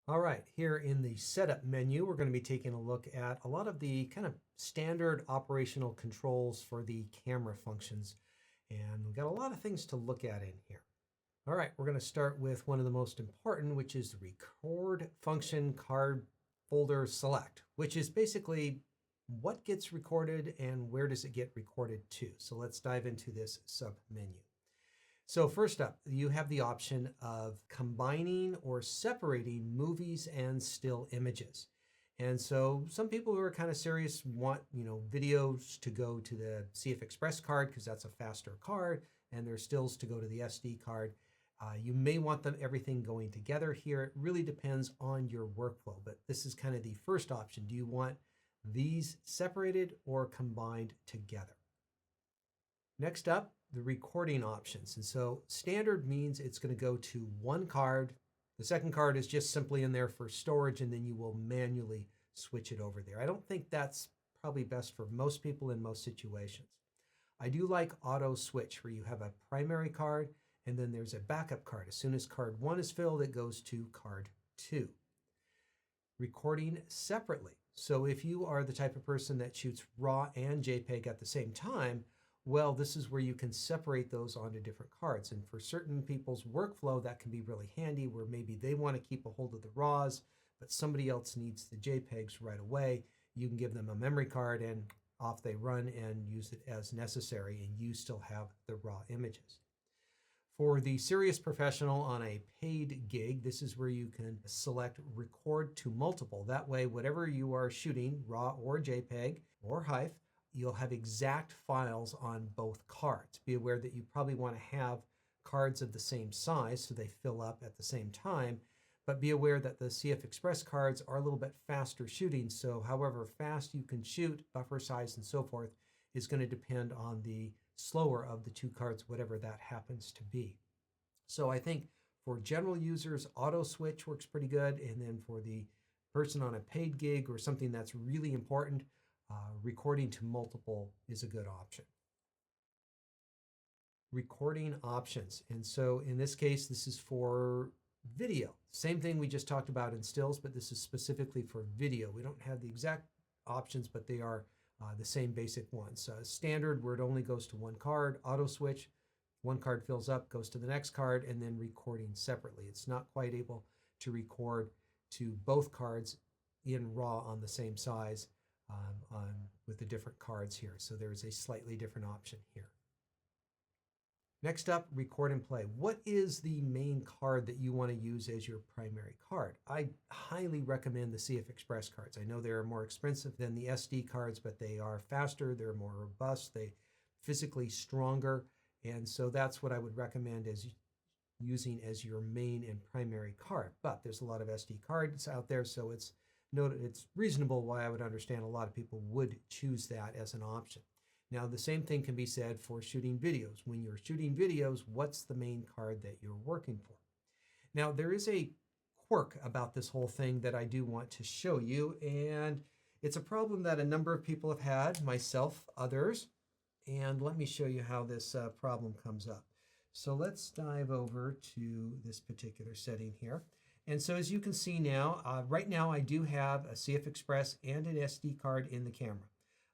All right, here in the setup menu, we're going to be taking a look at a lot of the kind of standard operational controls for the camera functions. And we've got a lot of things to look at in here. All right, we're going to start with one of the most important, which is the record function card folder select, which is basically what gets recorded and where does it get recorded to. So let's dive into this sub menu. So first up, you have the option of combining or separating movies and still images. And so some people who are kind of serious want, videos to go to the CF Express card because that's a faster card, and their stills to go to the SD card. You may want them everything going together here. It really depends on your workflow, but this is kind of the first option. Do you want these separated or combined together? Next up, the recording options. And so standard means it's going to go to one card. The second card is just simply in there for storage, and then you will manually switch it over there. I don't think that's probably best for most people in most situations. I do like auto switch, where you have a primary card and then there's a backup card. As soon as card 1 is filled, it goes to card 2. Recording separately. So if you are the type of person that shoots RAW and JPEG at the same time, well, this is where you can separate those onto different cards. And for certain people's workflow, that can be really handy, where maybe they want to keep a hold of the RAWs, but somebody else needs the JPEGs right away. You can give them a memory card and off they run and use it as necessary, and you still have the RAW images. For the serious professional on a paid gig, this is where you can select record to multiple. That way, whatever you are shooting, RAW or JPEG or HEIF, you'll have exact files on both cards. Be aware that you probably want to have cards of the same size so they fill up at the same time, but be aware that the CF Express cards are a little bit faster shooting, so however fast you can shoot, buffer size and so forth, is going to depend on the slower of the two cards, whatever that happens to be. So I think for general users, auto switch works pretty good, and then for the person on a paid gig or something that's really important, recording to multiple is a good option. Recording options. And so in this case, this is for video. Same thing we just talked about in stills, but this is specifically for video. We don't have the exact options, but they are the same basic ones. Standard, where it only goes to one card. Auto switch, one card fills up, goes to the next card, and then recording separately. It's not quite able to record to both cards in RAW on the same size with the different cards here. So there's a slightly different option here. Next up, record and play. What is the main card that you want to use as your primary card? I highly recommend the CF Express cards. I know they're more expensive than the SD cards, but they are faster, they're more robust, they physically stronger, and so that's what I would recommend as using as your main and primary card. But there's a lot of SD cards out there, so it's reasonable why I would understand a lot of people would choose that as an option. Now, the same thing can be said for shooting videos. When you're shooting videos, what's the main card that you're working for? Now, there is a quirk about this whole thing that I do want to show you, and it's a problem that a number of people have had, myself, others, and let me show you how this problem comes up. So let's dive over to this particular setting here. And so as you can see now, right now I do have a CF Express and an SD card in the camera.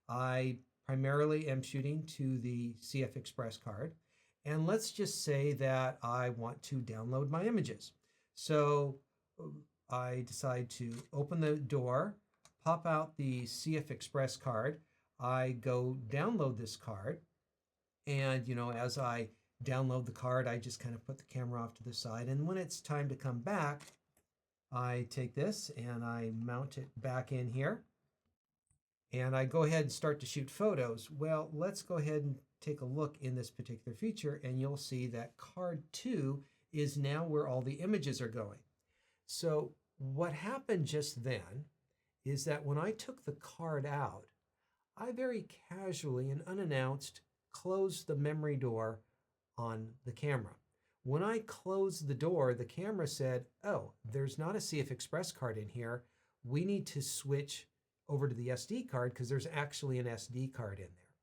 I primarily am shooting to the CF Express card. And let's just say that I want to download my images. So I decide to open the door, pop out the CF Express card. I go download this card. And, as I download the card, I just kind of put the camera off to the side. And when it's time to come back, I take this and I mount it back in here. And I go ahead and start to shoot photos. Well, let's go ahead and take a look in this particular feature, and you'll see that card 2 is now where all the images are going. So what happened just then is that when I took the card out, I very casually and unannounced closed the memory door on the camera. When I closed the door, the camera said, oh, there's not a CF Express card in here. We need to switch over to the SD card because there's actually an SD card in there.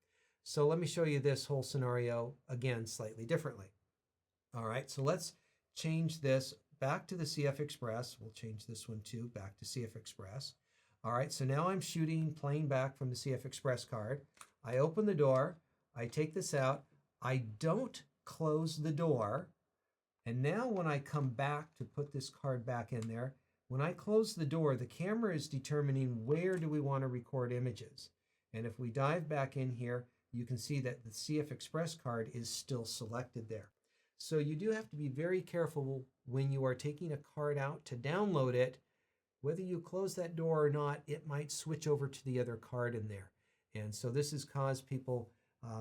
So let me show you this whole scenario again slightly differently. All right, so let's change this back to the CF Express. We'll change this one too, back to CF Express. All right, so now I'm shooting playing back from the CF Express card. I open the door, I take this out, I don't close the door, and now when I come back to put this card back in there, when I close the door, the camera is determining where do we want to record images. And if we dive back in here, you can see that the CF Express card is still selected there. So you do have to be very careful when you are taking a card out to download it. Whether you close that door or not, it might switch over to the other card in there. And so this has caused people,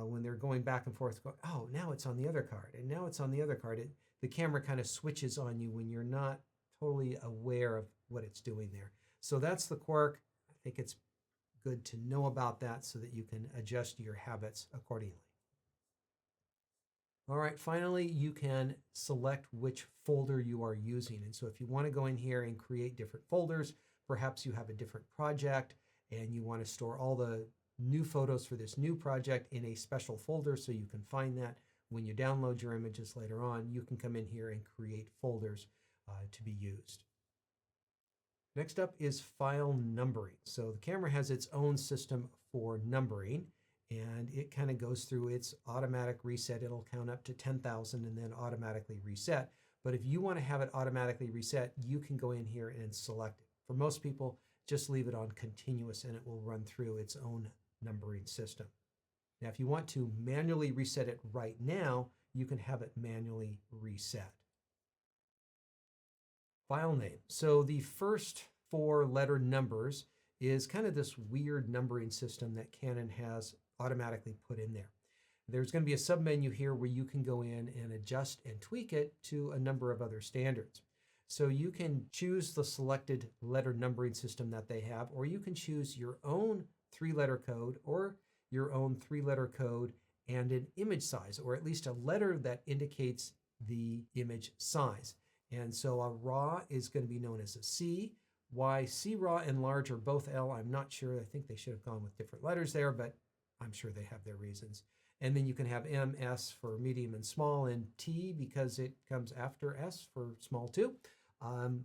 when they're going back and forth, go, oh, now it's on the other card, and now it's on the other card. The camera kind of switches on you when you're not totally aware of what it's doing there. So that's the quirk. I think it's good to know about that so that you can adjust your habits accordingly. All right, finally, you can select which folder you are using. And so if you want to go in here and create different folders, perhaps you have a different project and you want to store all the new photos for this new project in a special folder so you can find that when you download your images later on, you can come in here and create folders to be used. Next up is file numbering. So the camera has its own system for numbering, and it kind of goes through its automatic reset. It'll count up to 10,000 and then automatically reset. But if you want to have it automatically reset, you can go in here and select it. For most people, just leave it on continuous and it will run through its own numbering system. Now, if you want to manually reset it right now, you can have it manually reset. File name. So the first 4 letter numbers is kind of this weird numbering system that Canon has automatically put in there. There's going to be a submenu here where you can go in and adjust and tweak it to a number of other standards. So you can choose the selected letter numbering system that they have, or you can choose your own 3-letter code or your own 3-letter code and an image size, or at least a letter that indicates the image size. And so a RAW is going to be known as a C. Why C RAW and large are both L, I'm not sure. I think they should have gone with different letters there, but I'm sure they have their reasons. And then you can have M, S for medium and small, and T because it comes after S for small too.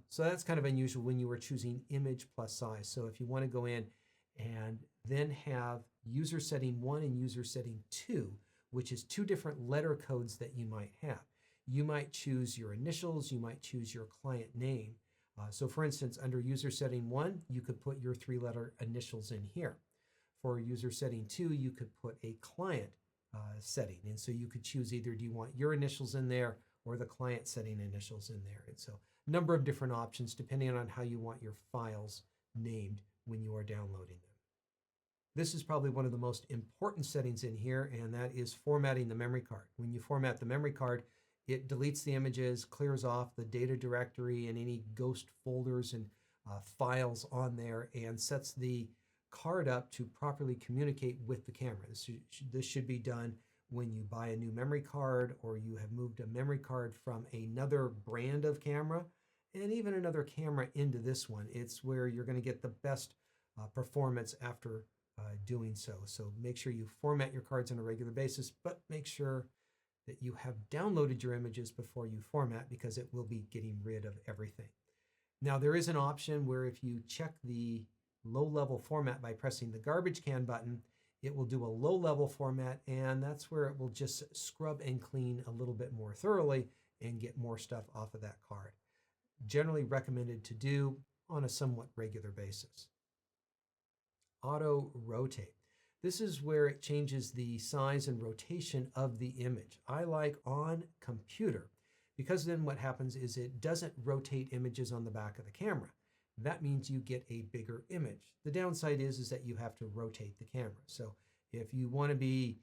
So that's kind of unusual when you are choosing image plus size. So if you want to go in and then have user setting 1 and user setting 2, which is 2 different letter codes that you might have. You might choose your initials, you might choose your client name. So for instance, under user setting 1, you could put your 3-letter initials in here. For user setting 2, you could put a client setting. And so you could choose either do you want your initials in there or the client setting initials in there. And so a number of different options depending on how you want your files named when you are downloading them. This is probably one of the most important settings in here, and that is formatting the memory card. When you format the memory card, it deletes the images, clears off the data directory and any ghost folders and files on there, and sets the card up to properly communicate with the camera. This should be done when you buy a new memory card or you have moved a memory card from another brand of camera and even another camera into this one. It's where you're going to get the best performance after doing so. So make sure you format your cards on a regular basis, but make sure that you have downloaded your images before you format, because it will be getting rid of everything. Now there is an option where if you check the low-level format by pressing the garbage can button, it will do a low-level format, and that's where it will just scrub and clean a little bit more thoroughly and get more stuff off of that card. Generally recommended to do on a somewhat regular basis. Auto rotate. This is where it changes the size and rotation of the image. I like on computer, because then what happens is it doesn't rotate images on the back of the camera. That means you get a bigger image. The downside is that you have to rotate the camera. So if you want to be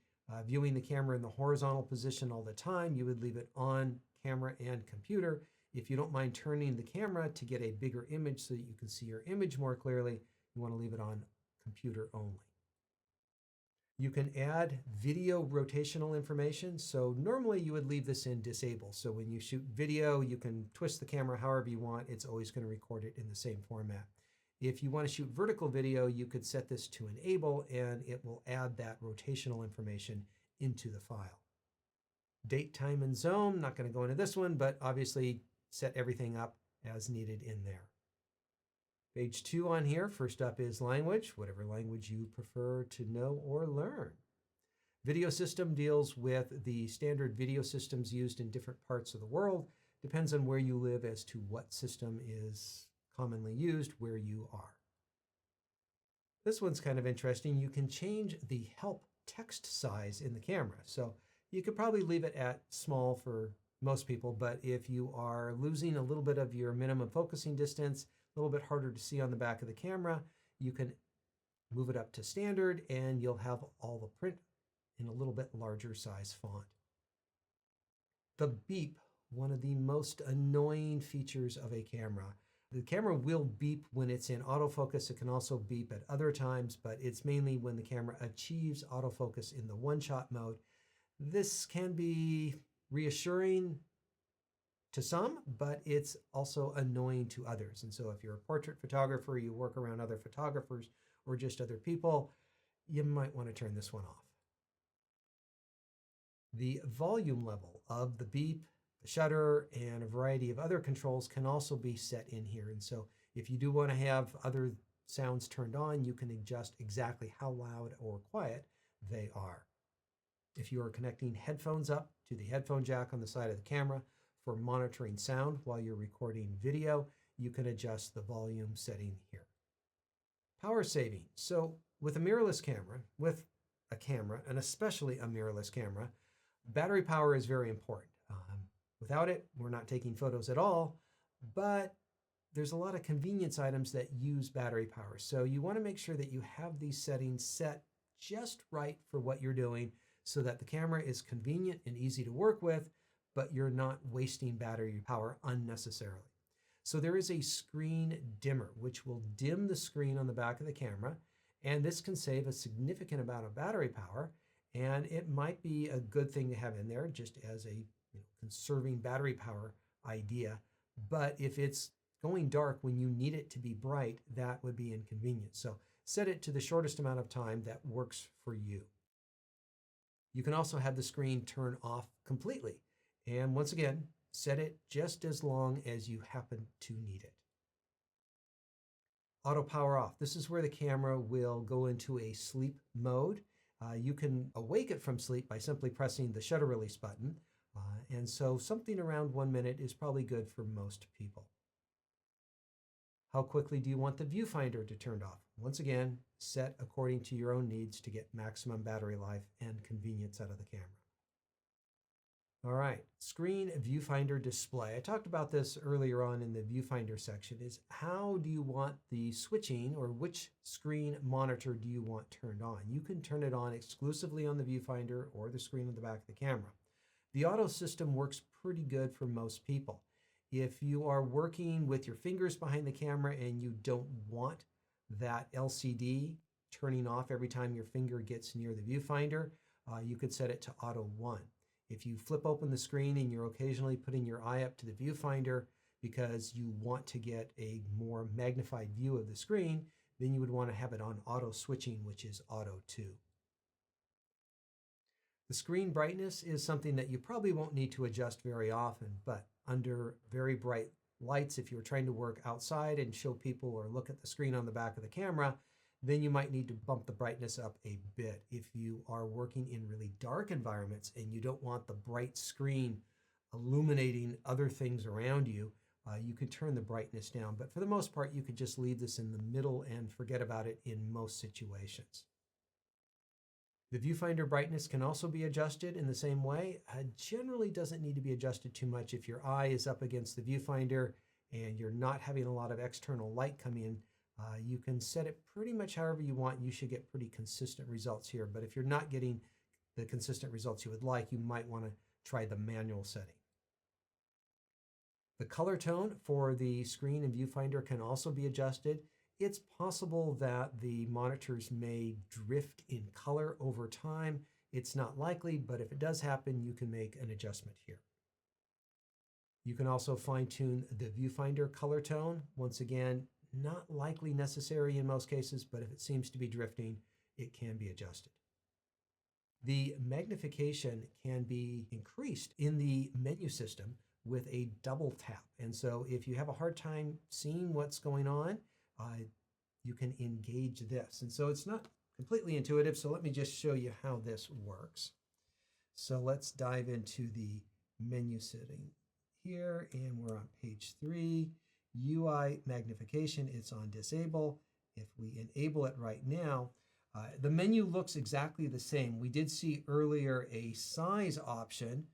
viewing the camera in the horizontal position all the time, you would leave it on camera and computer. If you don't mind turning the camera to get a bigger image so that you can see your image more clearly, you want to leave it on computer only. You can add video rotational information. So normally you would leave this in disable. So when you shoot video, you can twist the camera however you want. It's always going to record it in the same format. If you want to shoot vertical video, you could set this to enable and it will add that rotational information into the file. Date, time, and zone, not going to go into this one, but obviously set everything up as needed in there. Page 2 on here, first up is language, whatever language you prefer to know or learn. Video system deals with the standard video systems used in different parts of the world. Depends on where you live as to what system is commonly used where you are. This one's kind of interesting. You can change the help text size in the camera. So you could probably leave it at small for most people, but if you are losing a little bit of your minimum focusing distance, a little bit harder to see on the back of the camera, you can move it up to standard and you'll have all the print in a little bit larger size font. The beep, one of the most annoying features of a camera. The camera will beep when it's in autofocus. It can also beep at other times, but it's mainly when the camera achieves autofocus in the one-shot mode. This can be reassuring to some, but it's also annoying to others. And so if you're a portrait photographer, you work around other photographers or just other people, you might want to turn this one off. The volume level of the beep, the shutter, and a variety of other controls can also be set in here. And so if you do want to have other sounds turned on, you can adjust exactly how loud or quiet they are. If you are connecting headphones up to the headphone jack on the side of the camera for monitoring sound while you're recording video, you can adjust the volume setting here. Power saving. So with a mirrorless camera, and especially a mirrorless camera, battery power is very important. Without it, we're not taking photos at all, but there's a lot of convenience items that use battery power. So you want to make sure that you have these settings set just right for what you're doing so that the camera is convenient and easy to work with, but you're not wasting battery power unnecessarily. So there is a screen dimmer, which will dim the screen on the back of the camera, and this can save a significant amount of battery power, and it might be a good thing to have in there just as a conserving battery power idea. But if it's going dark when you need it to be bright, that would be inconvenient. So set it to the shortest amount of time that works for you. You can also have the screen turn off completely. And once again, set it just as long as you happen to need it. Auto power off. This is where the camera will go into a sleep mode. You can awake it from sleep by simply pressing the shutter release button. And so something around 1 minute is probably good for most people. How quickly do you want the viewfinder to turn off? Once again, set according to your own needs to get maximum battery life and convenience out of the camera. All right, screen viewfinder display. I talked about this earlier on in the viewfinder section, is how do you want the switching, or which screen monitor do you want turned on? You can turn it on exclusively on the viewfinder or the screen on the back of the camera. The auto system works pretty good for most people. If you are working with your fingers behind the camera and you don't want that LCD turning off every time your finger gets near the viewfinder, you could set it to auto 1. If you flip open the screen and you're occasionally putting your eye up to the viewfinder because you want to get a more magnified view of the screen, then you would want to have it on auto switching, which is auto 2. The screen brightness is something that you probably won't need to adjust very often, but under very bright lights, if you're trying to work outside and show people or look at the screen on the back of the camera, then you might need to bump the brightness up a bit. If you are working in really dark environments and you don't want the bright screen illuminating other things around you, you could turn the brightness down. But for the most part, you could just leave this in the middle and forget about it in most situations. The viewfinder brightness can also be adjusted in the same way. Generally doesn't need to be adjusted too much. If your eye is up against the viewfinder and you're not having a lot of external light come in, you can set it pretty much however you want. You should get pretty consistent results here. But if you're not getting the consistent results you would like, you might want to try the manual setting. The color tone for the screen and viewfinder can also be adjusted. It's possible that the monitors may drift in color over time. It's not likely, but if it does happen, you can make an adjustment here. You can also fine-tune the viewfinder color tone. Once again, not likely necessary in most cases, but if it seems to be drifting, it can be adjusted. The magnification can be increased in the menu system with a double tap. And so if you have a hard time seeing what's going on, you can engage this. And so it's not completely intuitive, so let me just show you how this works. So let's dive into the menu setting here, and we're on page 3. UI magnification, it's on disable. If we enable it right now, the menu looks exactly the same. We did see earlier a size option,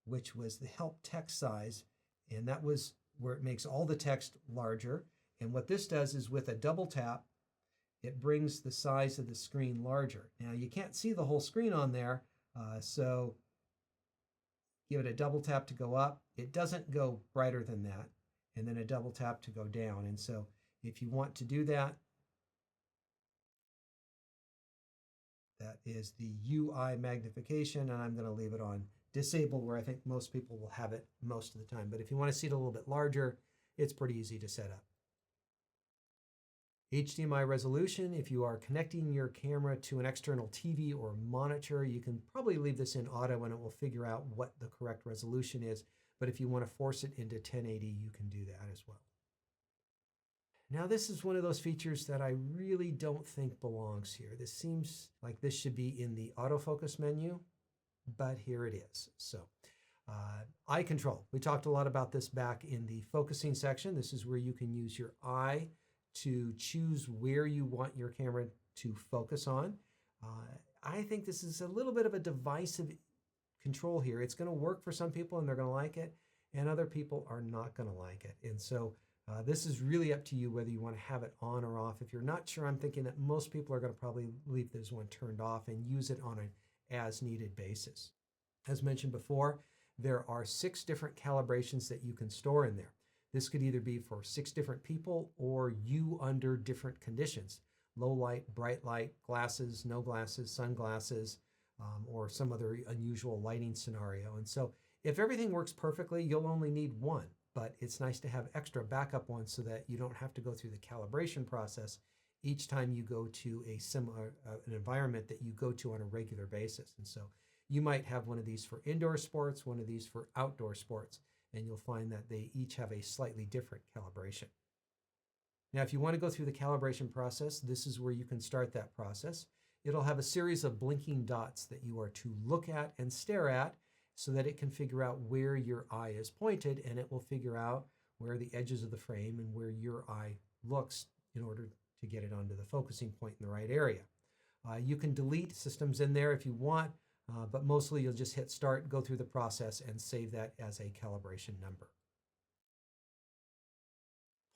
which was the help text size, and that was where it makes all the text larger. And what this does is with a double tap, it brings the size of the screen larger. Now you can't see the whole screen on there, so give it a double tap to go up. It doesn't go brighter than that, and then a double tap to go down. And so if you want to do that, that is the UI magnification, and I'm going to leave it on disable where I think most people will have it most of the time. But if you want to see it a little bit larger, it's pretty easy to set up. HDMI resolution, if you are connecting your camera to an external TV or monitor, you can probably leave this in auto and it will figure out what the correct resolution is. But if you want to force it into 1080, you can do that as well. Now this is one of those features that I really don't think belongs here. This seems like this should be in the autofocus menu, but here it is. So eye control. We talked a lot about this back in the focusing section. This is where you can use your eye to choose where you want your camera to focus on. I think this is a little bit of a divisive control here. It's going to work for some people and they're going to like it, and other people are not going to like it. And so this is really up to you whether you want to have it on or off. If you're not sure, I'm thinking that most people are going to probably leave this one turned off and use it on an as-needed basis. As mentioned before, there are 6 different calibrations that you can store in there. This could either be for 6 different people or you under different conditions. Low light, bright light, glasses, no glasses, sunglasses, or some other unusual lighting scenario. And so if everything works perfectly, you'll only need one, but it's nice to have extra backup ones so that you don't have to go through the calibration process each time you go to a similar an environment that you go to on a regular basis. And so you might have one of these for indoor sports, one of these for outdoor sports, and you'll find that they each have a slightly different calibration. Now, if you want to go through the calibration process, this is where you can start that process. It'll have a series of blinking dots that you are to look at and stare at so that it can figure out where your eye is pointed, and it will figure out where the edges of the frame and where your eye looks in order to get it onto the focusing point in the right area. You can delete systems in there if you want, but mostly you'll just hit start, go through the process, and save that as a calibration number.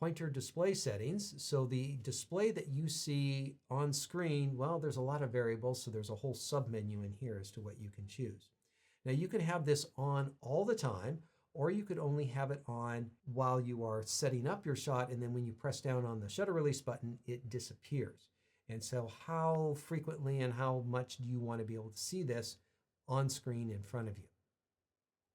Pointer display settings. So the display that you see on screen, well, there's a lot of variables, so there's a whole submenu in here as to what you can choose. Now you can have this on all the time, or you could only have it on while you are setting up your shot, and then when you press down on the shutter release button, it disappears. And so how frequently and how much do you want to be able to see this on screen in front of you?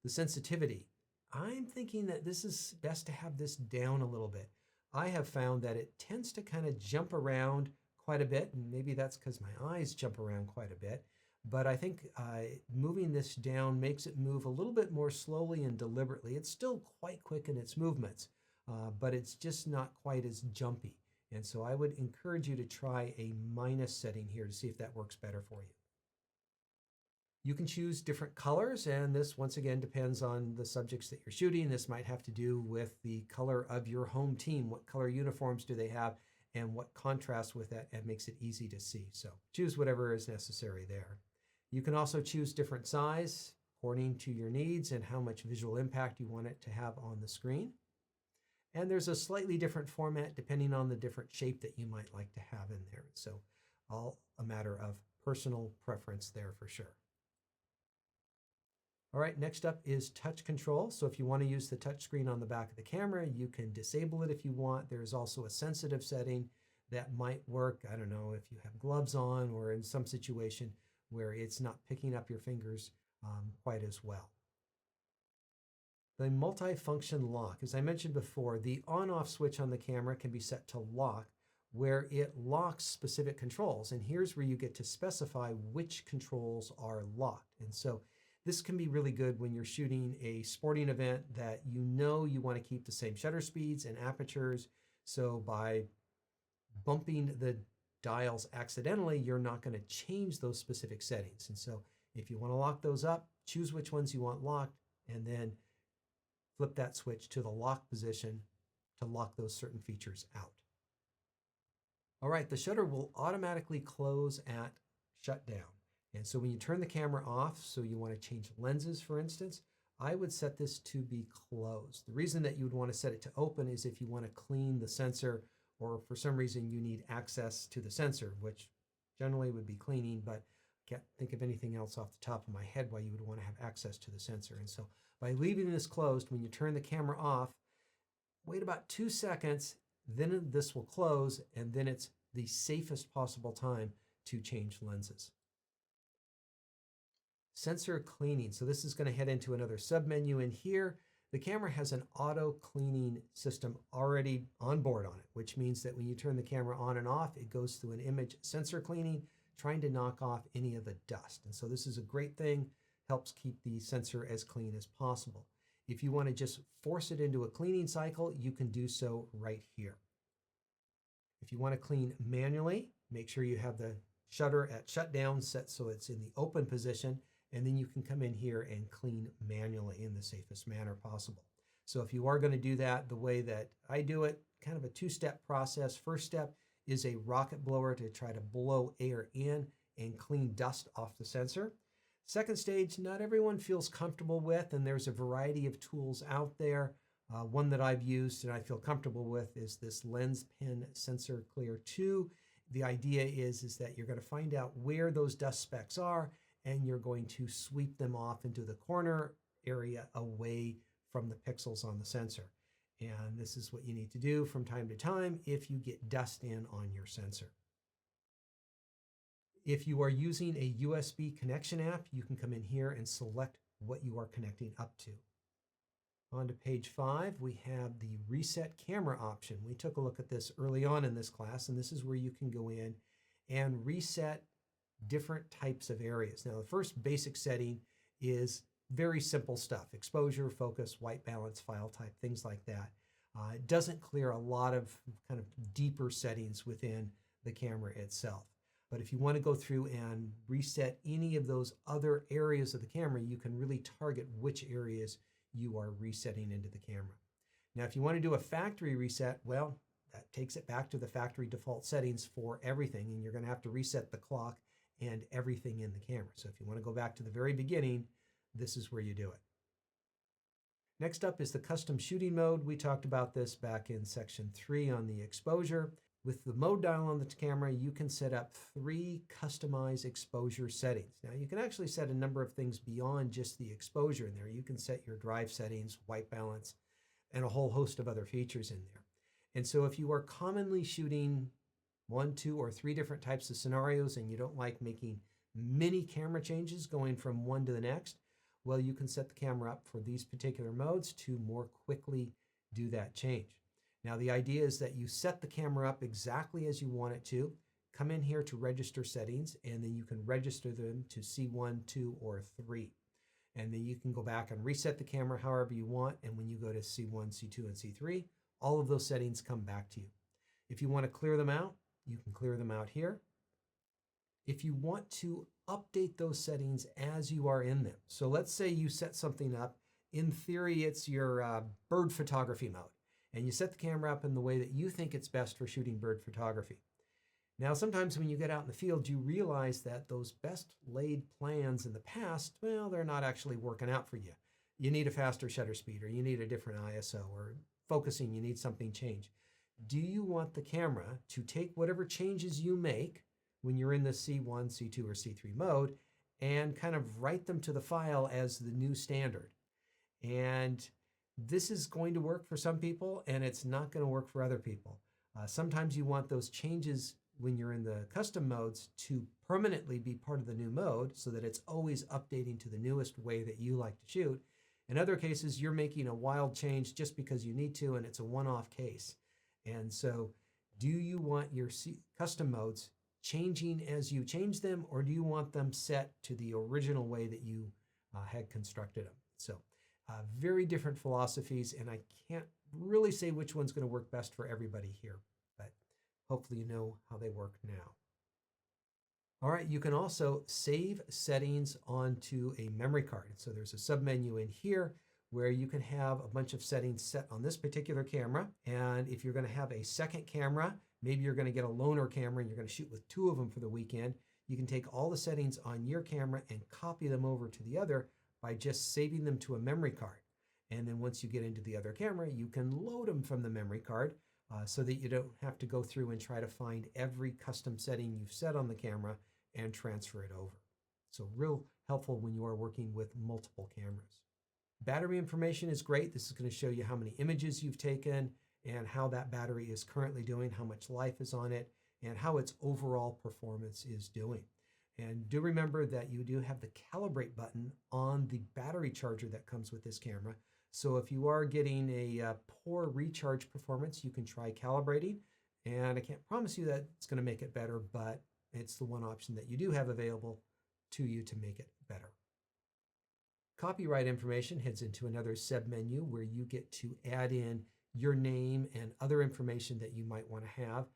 The sensitivity. I'm thinking that this is best to have this down a little bit. I have found that it tends to kind of jump around quite a bit, and maybe that's because my eyes jump around quite a bit. But I think moving this down makes it move a little bit more slowly and deliberately. It's still quite quick in its movements, but it's just not quite as jumpy. And so I would encourage you to try a minus setting here to see if that works better for you. You can choose different colors, and this once again depends on the subjects that you're shooting. This might have to do with the color of your home team. What color uniforms do they have, and what contrasts with that, and makes it easy to see. So choose whatever is necessary there. You can also choose different size according to your needs and how much visual impact you want it to have on the screen. And there's a slightly different format depending on the different shape that you might like to have in there. So all a matter of personal preference there for sure. All right, next up is touch control. So if you want to use the touch screen on the back of the camera, you can disable it if you want. There's also a sensitive setting that might work. I don't know if you have gloves on or in some situation where it's not picking up your fingers quite as well. The multifunction lock. As I mentioned before, the on-off switch on the camera can be set to lock, where it locks specific controls. And here's where you get to specify which controls are locked. And so This can be really good when you're shooting a sporting event that you know you want to keep the same shutter speeds and apertures. So by bumping the dials accidentally, you're not going to change those specific settings. And so if you want to lock those up, choose which ones you want locked, and then flip that switch to the lock position to lock those certain features out. All right, the shutter will automatically close at shutdown. And so when you turn the camera off, so you want to change lenses, for instance, I would set this to be closed. The reason that you would want to set it to open is if you want to clean the sensor, or for some reason you need access to the sensor, which generally would be cleaning, but I can't think of anything else off the top of my head why you would want to have access to the sensor. And so by leaving this closed, when you turn the camera off, wait about 2 seconds, then this will close, and then it's the safest possible time to change lenses. Sensor cleaning. So this is going to head into another submenu in here. The camera has an auto cleaning system already on board on it, which means that when you turn the camera on and off, it goes through an image sensor cleaning, trying to knock off any of the dust. And so this is a great thing, helps keep the sensor as clean as possible. If you want to just force it into a cleaning cycle, you can do so right here. If you want to clean manually, make sure you have the shutter at shutdown set so it's in the open position, and then you can come in here and clean manually in the safest manner possible. So if you are going to do that the way that I do it, kind of a two-step process. First step is a rocket blower to try to blow air in and clean dust off the sensor. Second stage, not everyone feels comfortable with, and there's a variety of tools out there. One that I've used and I feel comfortable with is this Lens Pen Sensor Clear 2. The idea is that you're going to find out where those dust specks are, and you're going to sweep them off into the corner area away from the pixels on the sensor. And this is what you need to do from time to time if you get dust in on your sensor. If you are using a USB connection app, you can come in here and select what you are connecting up to. On to page 5, we have the reset camera option. We took a look at this early on in this class, and this is where you can go in and reset different types of areas. Now, the first basic setting is very simple stuff: exposure, focus, white balance, file type, things like that. It doesn't clear a lot of kind of deeper settings within the camera itself. But if you want to go through and reset any of those other areas of the camera, you can really target which areas you are resetting into the camera. Now, if you want to do a factory reset, well, that takes it back to the factory default settings for everything, and you're going to have to reset the clock and everything in the camera. So if you want to go back to the very beginning, this is where you do it. Next up is the custom shooting mode. We talked about this back in section 3 on the exposure. With the mode dial on the camera, you can set up 3 customized exposure settings. Now, you can actually set a number of things beyond just the exposure in there. You can set your drive settings, white balance, and a whole host of other features in there. And so if you are commonly shooting 1, 2, or 3 different types of scenarios and you don't like making many camera changes going from one to the next, well, you can set the camera up for these particular modes to more quickly do that change. Now, the idea is that you set the camera up exactly as you want it to, come in here to register settings, and then you can register them to C1, 2, or 3. And then you can go back and reset the camera however you want, and when you go to C1, C2, and C3, all of those settings come back to you. If you want to clear them out, you can clear them out here. If you want to update those settings as you are in them, so let's say you set something up, in theory it's your bird photography mode, and you set the camera up in the way that you think it's best for shooting bird photography. Now, sometimes when you get out in the field, you realize that those best laid plans in the past, well, they're not actually working out for you. You need a faster shutter speed, or you need a different ISO, or focusing, you need something changed. Do you want the camera to take whatever changes you make when you're in the C1, C2, or C3 mode and kind of write them to the file as the new standard? And this is going to work for some people, and it's not going to work for other people. Sometimes you want those changes when you're in the custom modes to permanently be part of the new mode so that it's always updating to the newest way that you like to shoot. In other cases, you're making a wild change just because you need to, and it's a one-off case. And so do you want your custom modes changing as you change them, or do you want them set to the original way that you had constructed them. So very different philosophies, and I can't really say which one's going to work best for everybody here, but hopefully you know how they work now. All right, you can also save settings onto a memory card. So there's a submenu in here where you can have a bunch of settings set on this particular camera. And if you're going to have a second camera, maybe you're going to get a loaner camera and you're going to shoot with 2 of them for the weekend, you can take all the settings on your camera and copy them over to the other by just saving them to a memory card. And then once you get into the other camera, you can load them from the memory card so that you don't have to go through and try to find every custom setting you've set on the camera and transfer it over. So real helpful when you are working with multiple cameras. Battery information is great. This is going to show you how many images you've taken and how that battery is currently doing, how much life is on it, and how its overall performance is doing. And do remember that you do have the calibrate button on the battery charger that comes with this camera. So if you are getting a poor recharge performance, you can try calibrating. And I can't promise you that it's going to make it better, but it's the one option that you do have available to you to make it better. Copyright information heads into another submenu where you get to add in your name and other information that you might want to have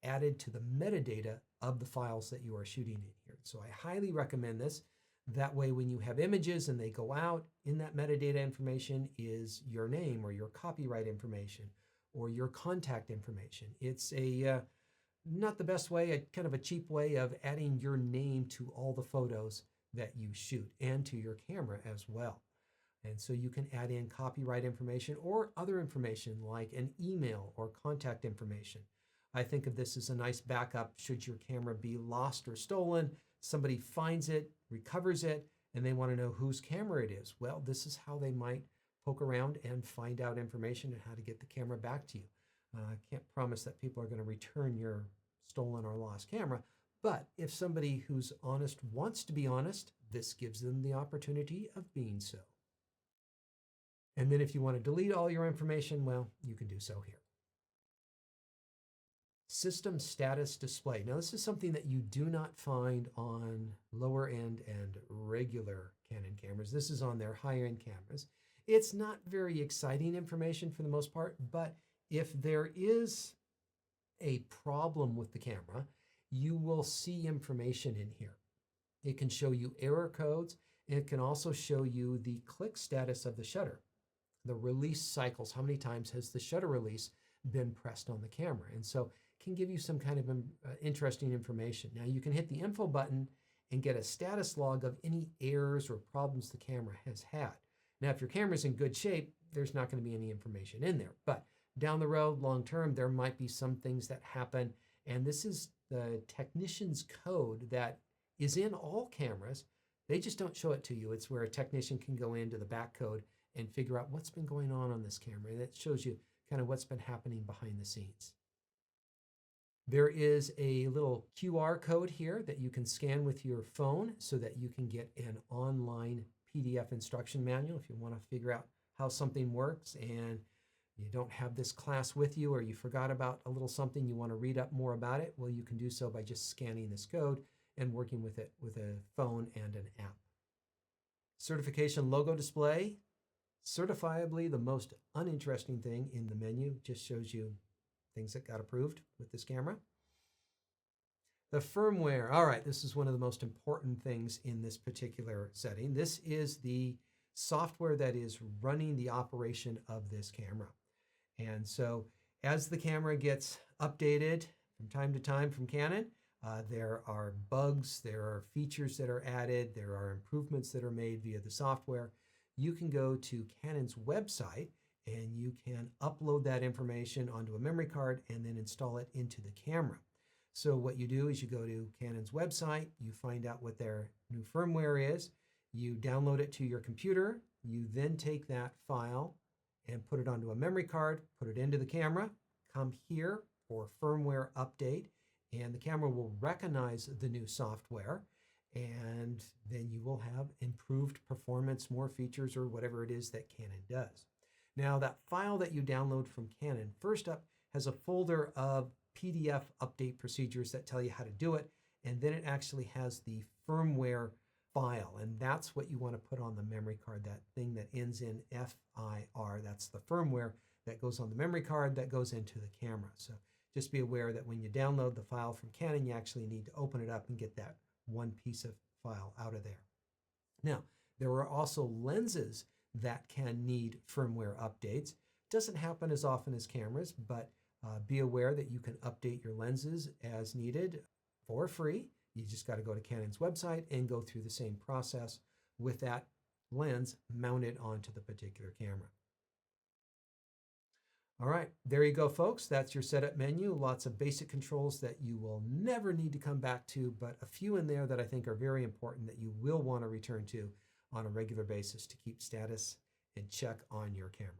added to the metadata of the files that you are shooting in here. So I highly recommend this. That way, when you have images and they go out, in that metadata information is your name or your copyright information or your contact information. It's a not the best way, a kind of a cheap way of adding your name to all the photos that you shoot and to your camera as well. And so you can add in copyright information or other information like an email or contact information. I think of this as a nice backup should your camera be lost or stolen. Somebody finds it, recovers it, and they want to know whose camera it is. Well, this is how they might poke around and find out information and how to get the camera back to you. I can't promise that people are going to return your stolen or lost camera, but if somebody who's honest wants to be honest, this gives them the opportunity of being so. And then if you want to delete all your information, well, you can do so here. System status display. Now, this is something that you do not find on lower end and regular Canon cameras. This is on their higher end cameras. It's not very exciting information for the most part, but if there is a problem with the camera, you will see information in here. It can show you error codes. It can also show you the click status of the shutter, the release cycles. How many times has the shutter release been pressed on the camera? And so it can give you some kind of interesting information. Now you can hit the info button and get a status log of any errors or problems the camera has had. Now, if your camera's in good shape, there's not going to be any information in there. But down the road, long term, there might be some things that happen. And this is the technician's code that is in all cameras. They just don't show it to you. It's where a technician can go into the back code and figure out what's been going on this camera. And it shows you kind of what's been happening behind the scenes. There is a little QR code here that you can scan with your phone so that you can get an online PDF instruction manual if you want to figure out how something works and you don't have this class with you or you forgot about a little something, you want to read up more about it, well, you can do so by just scanning this code and working with it with a phone and an app. Certification logo display. Certifiably the most uninteresting thing in the menu. Just shows you things that got approved with this camera. The firmware. All right, this is one of the most important things in this particular setting. This is the software that is running the operation of this camera. And so as the camera gets updated from time to time from Canon, there are bugs, there are features that are added, there are improvements that are made via the software. You can go to Canon's website and you can upload that information onto a memory card and then install it into the camera. So what you do is you go to Canon's website, you find out what their new firmware is, you download it to your computer, you then take that file and put it onto a memory card, put it into the camera, come here for firmware update, and the camera will recognize the new software, and then you will have improved performance, more features, or whatever it is that Canon does. Now, that file that you download from Canon, first up, has a folder of PDF update procedures that tell you how to do it, and then it actually has the firmware file, and that's what you want to put on the memory card, that thing that ends in FIR. That's the firmware that goes on the memory card that goes into the camera. So just be aware that when you download the file from Canon, you actually need to open it up and get that one piece of file out of there. Now, there are also lenses that can need firmware updates. Doesn't happen as often as cameras, but be aware that you can update your lenses as needed for free. You just got to go to Canon's website and go through the same process with that lens mounted onto the particular camera. All right, there you go, folks. That's your setup menu. Lots of basic controls that you will never need to come back to, but a few in there that I think are very important that you will want to return to on a regular basis to keep status and check on your camera.